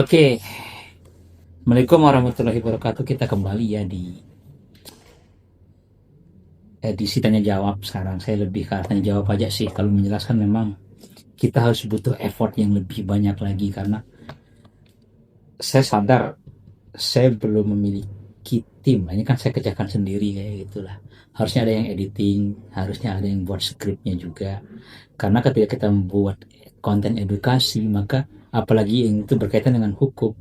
Oke, Assalamualaikum warahmatullahi wabarakatuh. Kita kembali ya di edisi tanya jawab sekarang. Saya lebih ke arah tanya jawab aja sih. Kalau menjelaskan memang kita harus butuh effort yang lebih banyak lagi karena saya sadar saya belum memiliki tim. Ini kan saya kerjakan sendiri kayak gitulah. Harusnya ada yang editing, harusnya ada yang buat skripnya juga. Karena ketika kita membuat konten edukasi, maka apalagi yang itu berkaitan dengan hukum,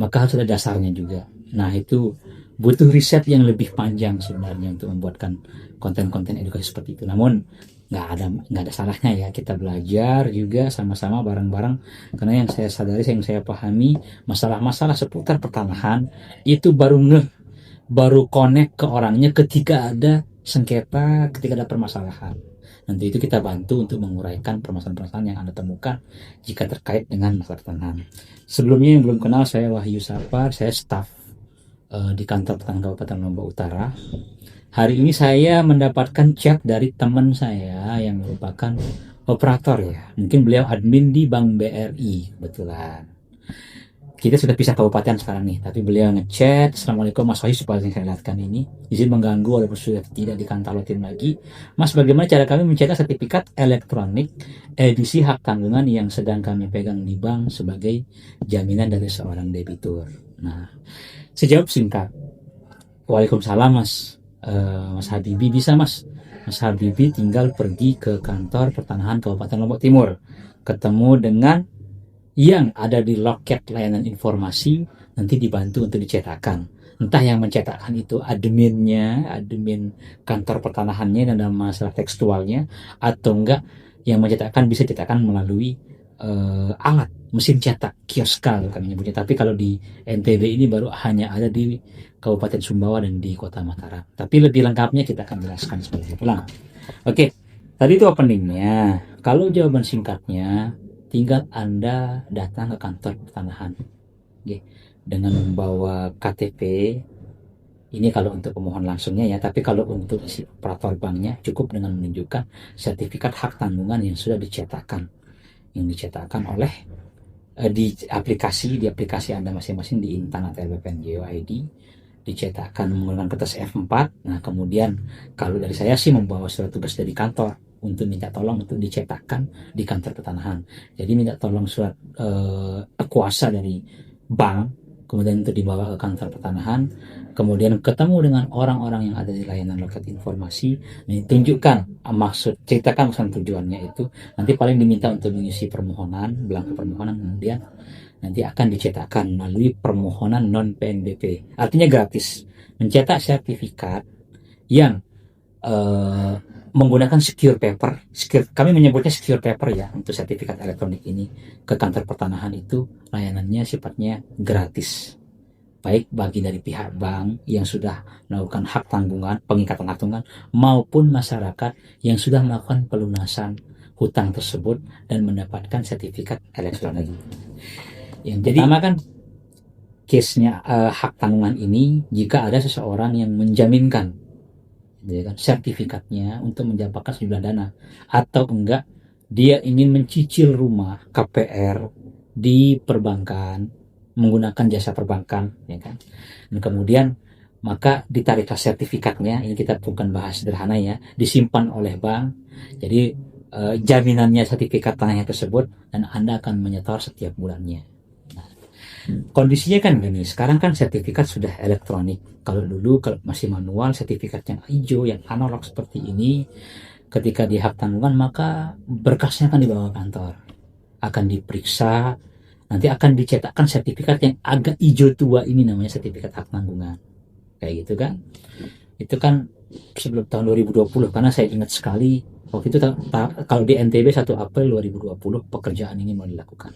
maka harus ada dasarnya juga. Nah, itu butuh riset yang lebih panjang sebenarnya untuk membuatkan konten-konten edukasi seperti itu. Namun nggak ada salahnya ya kita belajar juga sama-sama bareng-bareng, karena yang saya sadari, yang saya pahami, masalah-masalah seputar pertanahan itu baru connect ke orangnya ketika ada sengketa, ketika ada permasalahan. Nanti itu kita bantu untuk menguraikan permasalahan-permasalahan yang Anda temukan jika terkait dengan masalah pertanahan. Sebelumnya yang belum kenal, saya Wahyu Sapar, saya staf di kantor pertanahan Kabupaten Lombok Utara. Hari ini saya mendapatkan chat dari teman saya yang merupakan operator ya. Mungkin beliau admin di Bank BRI kebetulan. Kita sudah pisah kabupaten sekarang nih, tapi beliau ngechat, Assalamualaikum Mas Wahyu, supaya saya lihatkan ini, izin mengganggu walaupun sudah tidak dikantalotin lagi. Mas, bagaimana cara kami mencetak sertifikat elektronik edisi hak tanggungan yang sedang kami pegang di bank sebagai jaminan dari seorang debitur? Nah, sejawab singkat, Waalaikumsalam Mas. Mas Habibi bisa Mas. Mas Habibi tinggal pergi ke kantor pertanahan Kabupaten Lombok Timur, ketemu dengan yang ada di loket layanan informasi, nanti dibantu untuk dicetakkan. Entah yang mencetakkan itu admin kantor pertanahannya dan dalam masalah tekstualnya, atau enggak yang mencetakkan bisa cetakkan melalui alat mesin cetak kioskal kami menyebutnya. Tapi kalau di NTB ini baru hanya ada di Kabupaten Sumbawa dan di Kota Mataram. Tapi lebih lengkapnya kita akan jelaskan seperti itu. Oke, tadi itu openingnya. Kalau jawaban singkatnya, tinggal Anda datang ke kantor pertanahan dengan membawa KTP. Ini kalau untuk pemohon langsungnya ya, tapi kalau untuk si operator banknya cukup dengan menunjukkan sertifikat hak tanggungan yang sudah dicetakkan, oleh di aplikasi Anda masing-masing di Intan atau LPPN GeoID, dicetakkan menggunakan kertas F4. Nah, kemudian kalau dari saya sih membawa surat tugas dari kantor untuk minta tolong untuk dicetakkan di kantor pertanahan. Jadi minta tolong surat kuasa dari bank, kemudian itu dibawa ke kantor pertanahan, kemudian ketemu dengan orang-orang yang ada di layanan loket informasi, tunjukkan maksud, ceritakan maksud tujuannya itu, nanti paling diminta untuk mengisi permohonan, belangko permohonan, kemudian nanti akan dicetakkan melalui permohonan non PNBP. Artinya gratis. Mencetak sertifikat yang menggunakan secure paper, kami menyebutnya secure paper ya, untuk sertifikat elektronik ini ke kantor pertanahan itu layanannya sifatnya gratis, baik bagi dari pihak bank yang sudah melakukan hak tanggungan, pengikatan hak tanggungan, maupun masyarakat yang sudah melakukan pelunasan hutang tersebut dan mendapatkan sertifikat elektronik. Yang jadi pertama kan case-nya hak tanggungan ini, jika ada seseorang yang menjaminkan sertifikatnya untuk menjamparkan sejumlah dana, atau enggak dia ingin mencicil rumah KPR di perbankan menggunakan jasa perbankan, ya kan? Dan kemudian maka ditariklah sertifikatnya, ini kita bukan bahas sederhana ya, disimpan oleh bank. Jadi jaminannya sertifikat tanahnya tersebut, dan Anda akan menyetor setiap bulannya. Kondisinya kan gini, sekarang kan sertifikat sudah elektronik. Kalau dulu kalau masih manual, sertifikat yang hijau, yang analog seperti ini, ketika di hak tanggungan maka berkasnya akan dibawa ke kantor, akan diperiksa, nanti akan dicetakkan sertifikat yang agak hijau tua ini, namanya sertifikat hak tanggungan. Kayak gitu kan. Itu kan sebelum tahun 2020, karena saya ingat sekali waktu itu kalau di NTB 1 April 2020 pekerjaan ini mau dilakukan.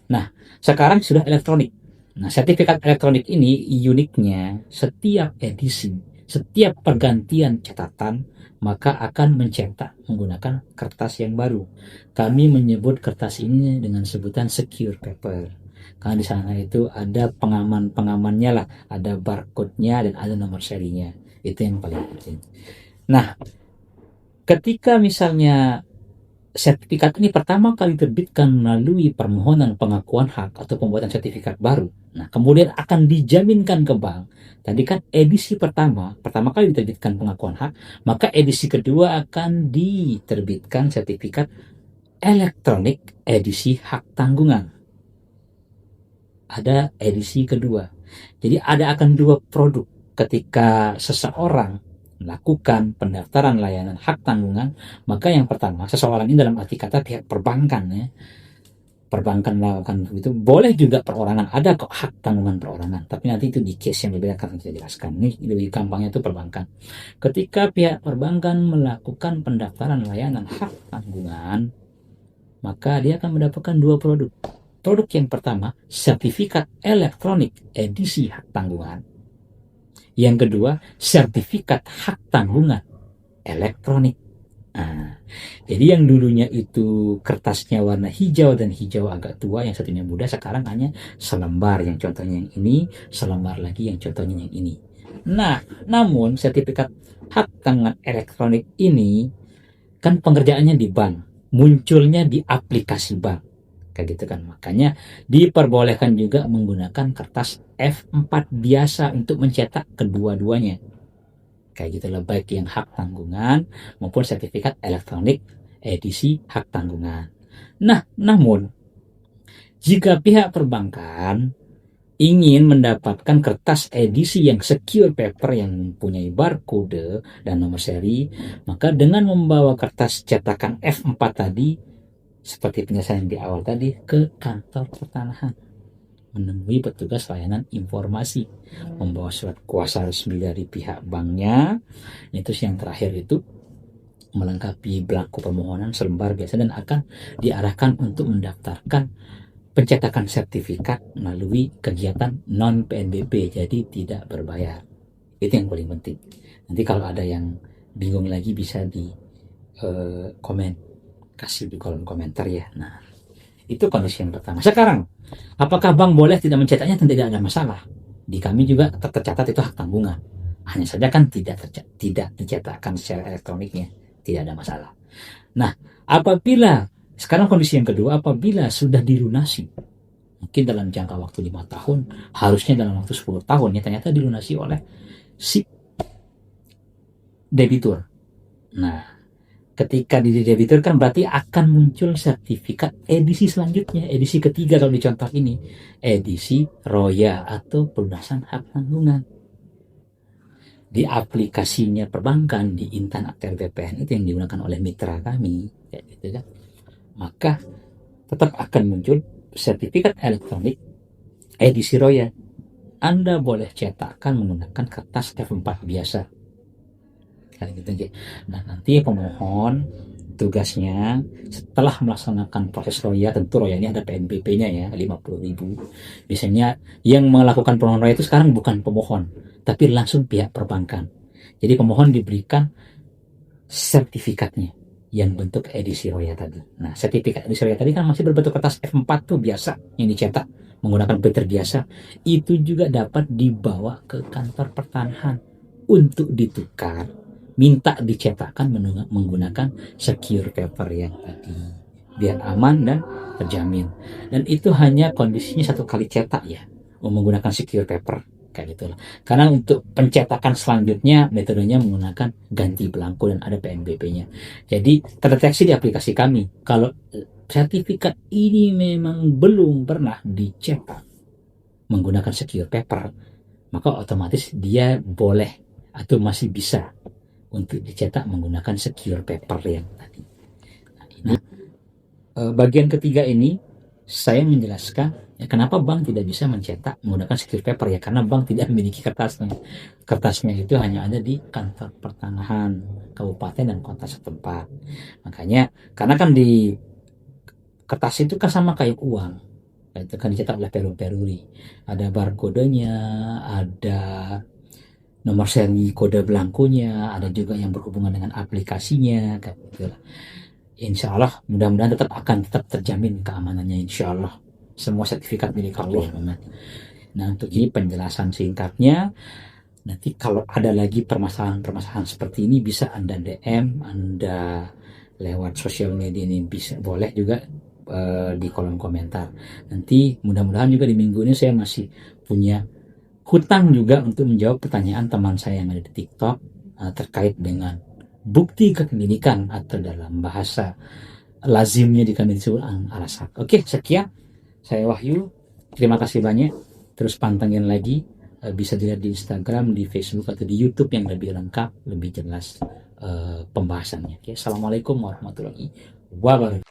Nah, sekarang sudah elektronik. Nah, sertifikat elektronik ini uniknya setiap edisi, setiap pergantian catatan, maka akan mencetak menggunakan kertas yang baru. Kami menyebut kertas ini dengan sebutan secure paper. Karena di sana itu ada pengamannya lah, ada barcode-nya dan ada nomor serinya. Itu yang paling penting. Nah, ketika misalnya sertifikat ini pertama kali diterbitkan melalui permohonan pengakuan hak atau pembuatan sertifikat baru. Nah, kemudian akan dijaminkan ke bank. Tadi kan edisi pertama kali diterbitkan pengakuan hak, maka edisi kedua akan diterbitkan sertifikat elektronik edisi hak tanggungan. Ada edisi kedua. Jadi akan dua produk ketika seseorang melakukan pendaftaran layanan hak tanggungan. Maka yang pertama, seseorang ini dalam arti kata pihak perbankan ya, perbankan melakukan itu, boleh juga perorangan, ada kok hak tanggungan perorangan, tapi nanti itu di case yang berbeda akan kita jelaskan. Ini lebih gampangnya itu perbankan. Ketika pihak perbankan melakukan pendaftaran layanan hak tanggungan, maka dia akan mendapatkan dua produk. Produk yang pertama, sertifikat elektronik edisi hak tanggungan. Yang kedua, sertifikat hak tanggungan elektronik. Nah, jadi yang dulunya itu kertasnya warna hijau dan hijau agak tua, yang satunya muda, sekarang hanya selembar, yang contohnya yang ini, selembar lagi yang contohnya yang ini. Nah, namun sertifikat hak tanggungan elektronik ini kan pengerjaannya di bank, munculnya di aplikasi bank. Kayak gitu kan. Makanya diperbolehkan juga menggunakan kertas F4 biasa untuk mencetak kedua-duanya. Kayak gitu lah, baik yang hak tanggungan maupun sertifikat elektronik edisi hak tanggungan. Nah, namun jika pihak perbankan ingin mendapatkan kertas edisi yang secure paper yang mempunyai barcode dan nomor seri, maka dengan membawa kertas cetakan F4 tadi, seperti penjelasan di awal tadi, ke kantor pertanahan, menemui petugas layanan informasi, membawa surat kuasa resmi dari pihak banknya. Itu yang terakhir itu melengkapi belangko permohonan selembar biasa, dan akan diarahkan untuk mendaftarkan pencetakan sertifikat melalui kegiatan non PNBP, jadi tidak berbayar. Itu yang paling penting. Nanti kalau ada yang bingung lagi bisa di komen, kasih di kolom komentar ya. Nah, itu kondisi yang pertama. Sekarang, apakah bank boleh tidak mencetaknya? Tidak ada masalah. Di kami juga tercatat itu hak tanggungan. Hanya saja kan tidak dicetakkan secara elektroniknya. Tidak ada masalah. Nah, apabila sekarang kondisi yang kedua, apabila sudah dilunasi, mungkin dalam jangka waktu 5 tahun, harusnya dalam waktu 10 tahun, ya ternyata dilunasi oleh si debitur. Nah, ketika di debitur kan berarti akan muncul sertifikat edisi selanjutnya, edisi ketiga kalau di contoh ini, edisi Roya atau pelunasan hak tanggungan. Di aplikasinya perbankan, di Intan Akter BPN itu yang digunakan oleh mitra kami, kayak gitu kan. Maka tetap akan muncul sertifikat elektronik edisi Roya. Anda boleh cetakkan menggunakan kertas F4 biasa. Gitu. Nah, nanti pemohon tugasnya setelah melaksanakan proses Roya, tentu Roya ini ada PNBP-nya ya, 50.000. Biasanya yang melakukan pemohon Roya itu sekarang bukan pemohon, tapi langsung pihak perbankan. Jadi pemohon diberikan sertifikatnya yang bentuk edisi Roya tadi. Nah, sertifikat edisi Roya tadi kan masih berbentuk kertas F4 tuh biasa yang dicetak menggunakan printer biasa. Itu juga dapat dibawa ke kantor pertanahan untuk ditukar, minta dicetakkan menggunakan secure paper yang tadi, biar aman dan terjamin. Dan itu hanya kondisinya 1 kali cetak ya, menggunakan secure paper kayak gitulah. Karena untuk pencetakan selanjutnya metodenya menggunakan ganti belangko dan ada PNBP-nya. Jadi terdeteksi di aplikasi kami kalau sertifikat ini memang belum pernah dicetak menggunakan secure paper, maka otomatis dia boleh atau masih bisa untuk dicetak menggunakan secure paper yang tadi. Nah, ini bagian ketiga ini saya menjelaskan ya, kenapa bank tidak bisa mencetak menggunakan secure paper ya, karena bank tidak memiliki kertasnya. Kertasnya itu hanya ada di kantor pertanahan kabupaten dan kota setempat. Makanya karena kan di kertas itu kan sama kayak uang, itu kan dicetak oleh peruri, ada barcode-nya, ada nomor seri kode belangkonya, ada juga yang berhubungan dengan aplikasinya, kayak gitu lah. Insya Allah mudah-mudahan tetap terjamin keamanannya, insya Allah. Semua sertifikat milik Allah. Nah, untuk ini penjelasan singkatnya. Nanti kalau ada lagi permasalahan-permasalahan seperti ini bisa Anda DM, Anda lewat sosial media ini, bisa boleh juga di kolom komentar. Nanti mudah-mudahan juga di minggu ini saya masih punya hutang juga untuk menjawab pertanyaan teman saya yang ada di TikTok terkait dengan bukti kepemilikan atau dalam bahasa lazimnya di kami disebut al-asad. Oke, sekian. Saya Wahyu. Terima kasih banyak. Terus pantengin lagi. Bisa dilihat di Instagram, di Facebook, atau di YouTube yang lebih lengkap, lebih jelas pembahasannya. Oke, Assalamualaikum warahmatullahi wabarakatuh.